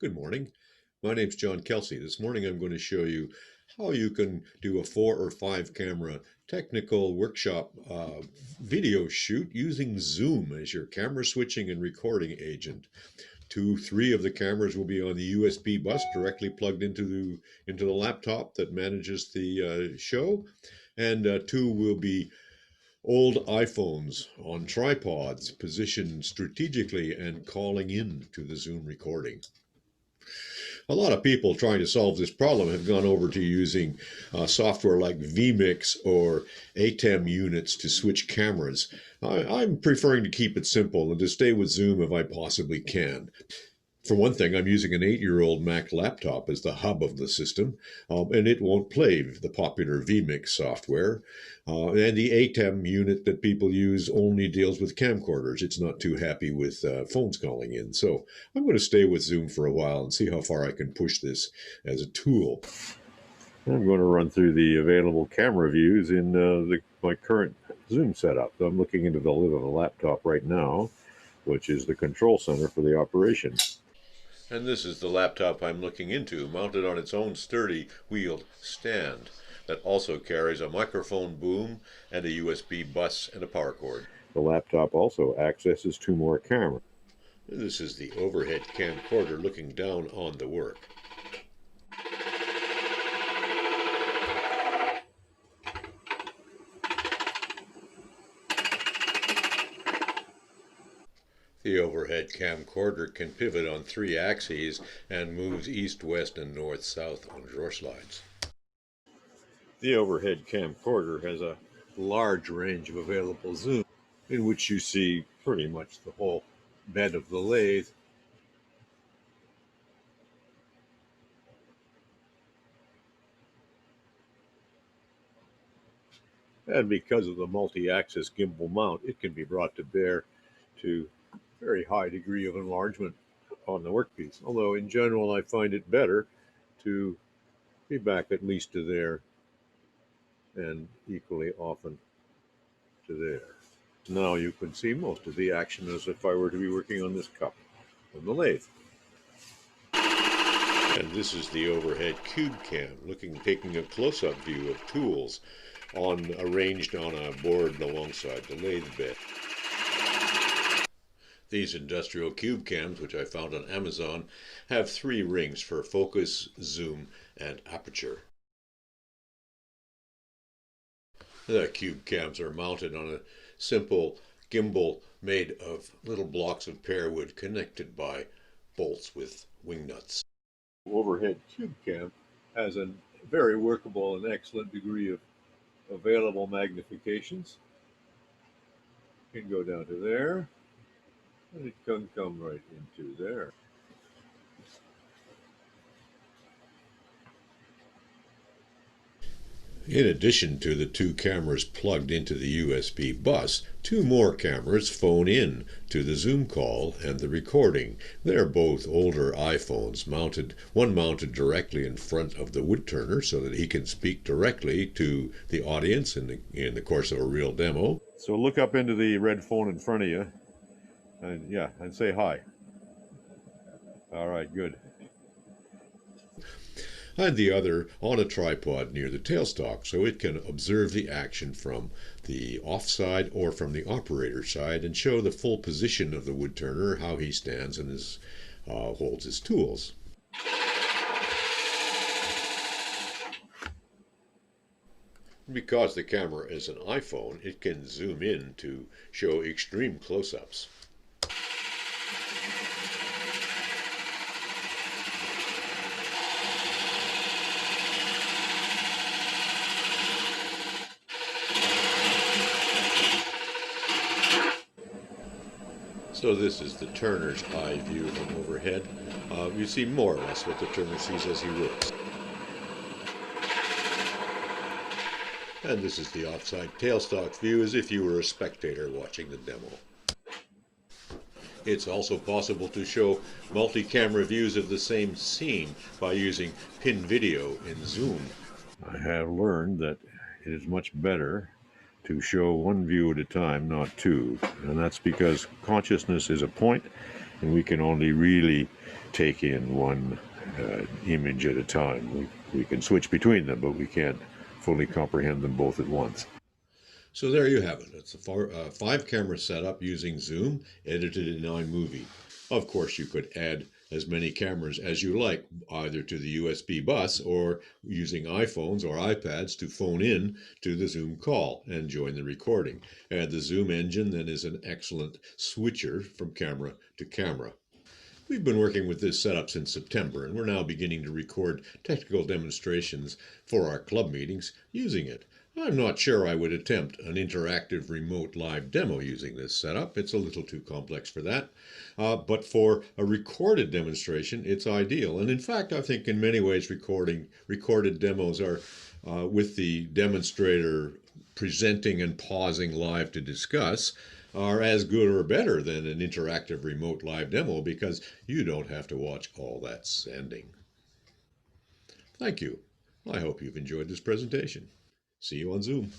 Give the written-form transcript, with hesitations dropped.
Good morning. My name's John Kelsey. This morning I'm going to show you how you can do a 4 or 5 camera technical workshop video shoot using Zoom as your camera switching and recording agent. 3 of the cameras will be on the USB bus directly plugged into the laptop that manages the show, and 2 will be old iPhones on tripods positioned strategically and calling in to the Zoom recording. A lot of people trying to solve this problem have gone over to using software like Vmix or ATEM units to switch cameras. I'm preferring to keep it simple and to stay with Zoom if I possibly can. For one thing, I'm using an 8-year-old Mac laptop as the hub of the system, and it won't play the popular Vmix software. And the ATEM unit that people use only deals with camcorders. It's not too happy with phones calling in. So I'm going to stay with Zoom for a while and see how far I can push this as a tool. I'm going to run through the available camera views in my current Zoom setup. So I'm looking into the lid of the laptop right now, which is the control center for the operation. And this is the laptop I'm looking into, mounted on its own sturdy wheeled stand that also carries a microphone boom and a USB bus and a power cord. The laptop also accesses 2 more cameras. This is the overhead camcorder looking down on the work. The overhead camcorder can pivot on 3 axes and moves east, west, and north, south on drawer slides. The overhead camcorder has a large range of available zoom, in which you see pretty much the whole bed of the lathe. And because of the multi-axis gimbal mount, it can be brought to bear to very high degree of enlargement on the workpiece. Although in general, I find it better to be back at least to there and equally often to there. Now you can see most of the action as if I were to be working on this cup on the lathe. And this is the overhead cube cam, taking a close-up view of tools arranged on a board alongside the lathe bed. These industrial cube cams, which I found on Amazon, have 3 rings for focus, zoom, and aperture. The cube cams are mounted on a simple gimbal made of little blocks of pear wood connected by bolts with wing nuts. Overhead cube cam has a very workable and excellent degree of available magnifications. You can go down to there, and it can come right into there. In addition to the 2 cameras plugged into the USB bus, 2 more cameras phone in to the Zoom call and the recording. They're both older iPhones one mounted directly in front of the woodturner so that he can speak directly to the audience in the course of a real demo. So look up into the red phone in front of you and say hi. All right, good. And the other on a tripod near the tailstock so it can observe the action from the offside or from the operator side and show the full position of the woodturner, how he stands and holds his tools. Because the camera is an iPhone, it can zoom in to show extreme close-ups. So this is the turner's eye view from overhead. You see more or less what the turner sees as he works. And this is the offside tailstock view as if you were a spectator watching the demo. It's also possible to show multi-camera views of the same scene by using pin video in Zoom. I have learned that it is much better to show 1 view at a time, not 2. And that's because consciousness is a point, and we can only really take in one image at a time. We can switch between them, but we can't fully comprehend them both at once. So there you have it. It's a 5-camera setup using Zoom, edited in iMovie. Of course, you could add as many cameras as you like, either to the USB bus or using iPhones or iPads to phone in to the Zoom call and join the recording. And the Zoom engine then is an excellent switcher from camera to camera. We've been working with this setup since September, and we're now beginning to record technical demonstrations for our club meetings using it. I'm not sure I would attempt an interactive remote live demo using this setup. It's a little too complex for that. But for a recorded demonstration, it's ideal. And in fact, I think in many ways recorded demos are with the demonstrator presenting and pausing live to discuss are as good or better than an interactive remote live demo because you don't have to watch all that sending. Thank you. I hope you've enjoyed this presentation. See you on Zoom.